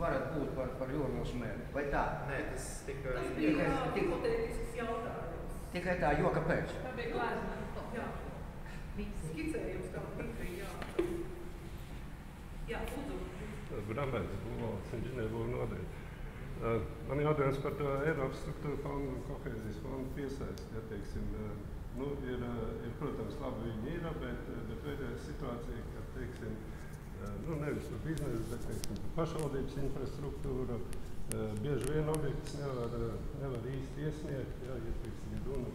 varat būt par Jūrmālas mēru. Vai tā? Nē, tas tikai... Tas bija hipotetisks jautājums. Tikai tā, jo kāpēc? Tā bija glāzma. Jā. Skicējums tā bija, jā. Jā, lūdzu. Bramēns, valsts inženierbūvu nodaļa. Man jautājums par to Eiropas struktūra fondu un kohēzijas fondu piesaisti. Ja, teiksim, ir, protams, labi viņi ir, bet veidojas situācija, ka, teiksim, nevis par biznesu, bet, teiksim, par pašvaldības infrastruktūru. Bieži vien objekts nevar īsti iesniegt, ja teiksim, ir runa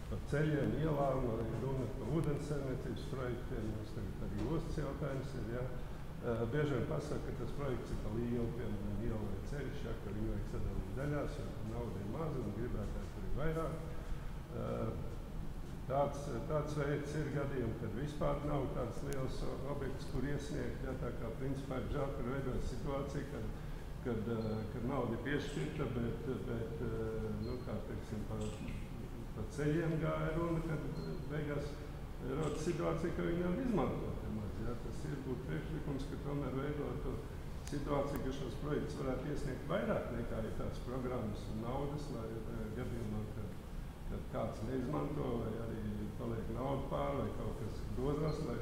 par ceļiem, ielām, ir runa par ūdenssaimniecības projektiem, mums tagad arī ostas jautājums ir, ja. Bieži vien pasaka, ka tas projekts ir pa lielu, piemēram, iela vai ceļš, ja, ka viņu vajag sadalīt daļās, jo nauda ir maza un gribētājs tur ir vairāk. Tāds veids ir gadījumi, kad vispār nav tāds liels objekts, kur iesniegt, ja, tā kā principā ir žēl, ka veidojas situācija, kad nauda ir piešķirta, bet kā, teiksim, pa ceļiem gāja runa, kad beigās rodas situācija, ka viņi nav izmantot. Ja, tas ir būt priekšlikums, ka tomēr veidotu situāciju, ka šos projektus varētu iesniegt vairāk nekā ir tāds programmas un naudas, lai gadījumā, kad kāds neizmanto vai arī paliek nauda pār vai kaut kas grozās, lai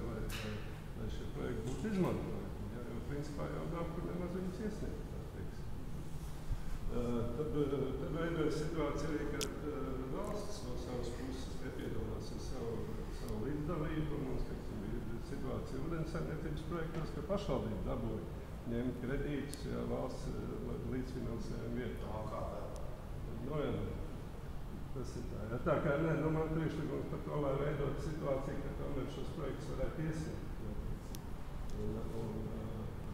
šie projekti būtu izmantojami. Ja, jo principā jau nav, kur nemaz viņus iesniegt. Tad veidojas situācija arī, kad valsts no savas puses nepiedalās ar savu līdzdalību. Mums, situācija ūdenssaimniecības projektos, ka pašvaldība dabūja ņemt kredītus, ja valsts līdzfinansējumu vietā. Tas ir tā. Ja, tā kā man priekšlikums par to, lai veidot situāciju, ka tomēr šos projektus varētu iesniegt.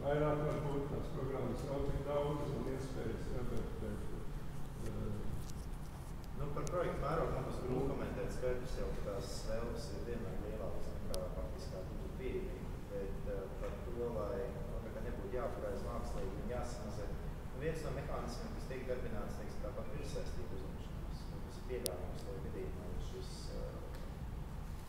Vairāk varbūt tās programmas nav tik daudz un iespējas, ja, bet par projektu mērogu man būs grūti komentēt. Skaidrs jau, ka tās vēlmes ir vienmēr lielākas nekā faktiskā būtu pieejamība, bet par to, lai nebūtu jāapkrājas mākslīgi un jāsamazē. Viens no mehānismiem, kas tiek darbināts, teiksim, tāpat ir saistība uzņemšanās. Tas ir piedāvājums, lai gadījumā šis,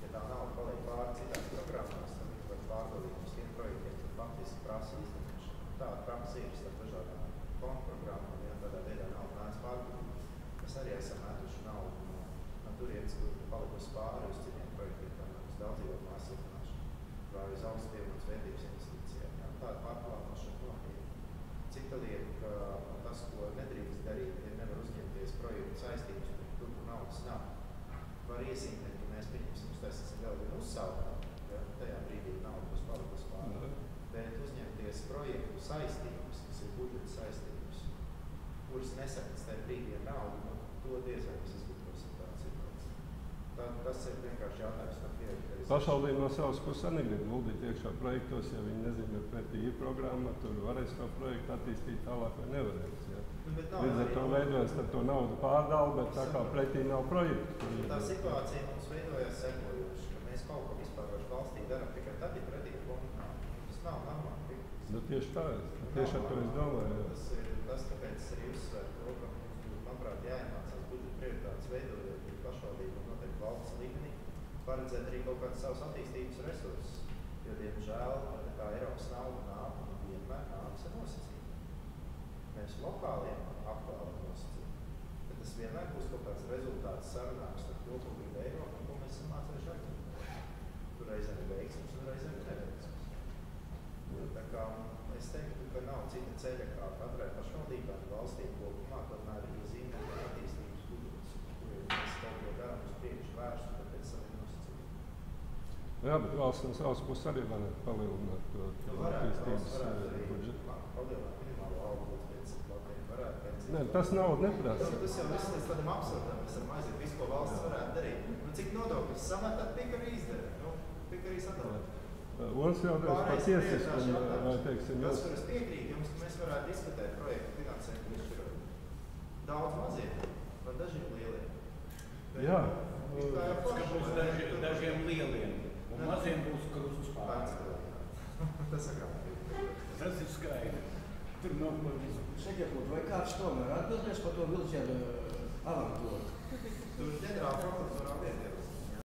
ja tā nav paliek pāri citās programmās, tad var pārdalīt uz tiem projektiem, tad faktiski prasa izņemšanu. Tāda praksa ir starp dažādām fondu programmām, ja tādā veidā nav nāc pārdalīt. Mēs arī esam mētuši naudu no turienes, kur palikusi pāri uz citiem projektiem, tātad uz daudzīvot mājas siltināšanu, vai uz augstu pievienotas vērtības investīcijām. Ja? Tāda pārplānošana notiek. Cita lieta, ka tas, ko nedrīkst darīt, ja nevar uzņemties projektu saistības, tur naudas nav. Var iesīmēt, ka mēs pieņemsim, uztaisīsim vēl vienu uzsaukumu, ja? Tajā brīdī nauda būs palikusi pāri. Bet uzņemties projektu saistības, kas ir budžeta saistības, kuras nesaktas tajā brīdī ar naudu, to diez vai mēs izgudrosim tādu situāciju. Tas ir vienkārši jautājums par pieeju. Pašvaldība no savas puses negrib guldīt iekšā projektos, ja viņi nezina, ka pretī ir programma, tur varēs to projektu attīstīt tālāk vai nevarēs. Ja. Līdz ar to veidojas to naudu pārdalu, bet tā kā pretī nav projektu. Tā situācija mums veidojās sekojoši, ka mēs kaut ko vispār valstī darām tikai tad, ja pretī ir fondu. Tas nav normāli. Tieši tā, tieši ar to es domāju. Tas ir tas, kāpēc es arī uzsveru to, ka mums, manuprāt, jāiemācās budžeta prioritātes veidojot pašvaldību un noteikti valsts līmenī, paredzēt arī kaut kādas savas attīstības resursus. Jo, diemžēl, kā Eiropas nauda nāk, vienmēr nāks ar nosacījumu. Nevis lokāliem aktuāliem nosacījumiem, bet tas vienmēr būs kaut kāds rezultāts sarunās ar to, ko grib Eiropa un ko mēs esam mācējuši aktuāli. Tur reizēm ir veiksmes un reizēm ir neveiksmes. Tā kā es teiktu, ka nav cita ceļa, kā katrai pašvaldībai un valstīm kopumā, tomēr ir iezīmēt attīstības budžetus, kuriem mēs kaut ko darām uz priekšu vērstu, bet pēc saviem nosacījumiem. Jā, bet valsts no savas puses arī varētu palielināt to attīstības budžetu. Palielināt minimālo algu līdz 500 latiem varētu pensijas. Nē, tas naudu neprasa. Tas jau viss līdz tādam absurdam, mēs varam aiziet visu, ko valsts varētu darīt. Cik nodokļus samet, tad tik arī izdara. Tik arī sadalīt. Otrs jautājums par tiesiskumu, vai teiksim, tas, kur es piekrītu jums, ka mēs varētu diskutēt projektu finansējumu piešķirot. Daudz maziem, vai dažiem lieliem. Jā. Ka būs dažiem lieliem, un maziem būs krusts pār. Tas sakām. Tas ir skaidri. Tur nav ko visu. Sakiekot, vai kāds tomēr atbildēs par to vilcienu avantūru? Tur ģenerāla prokuratūrā vieta.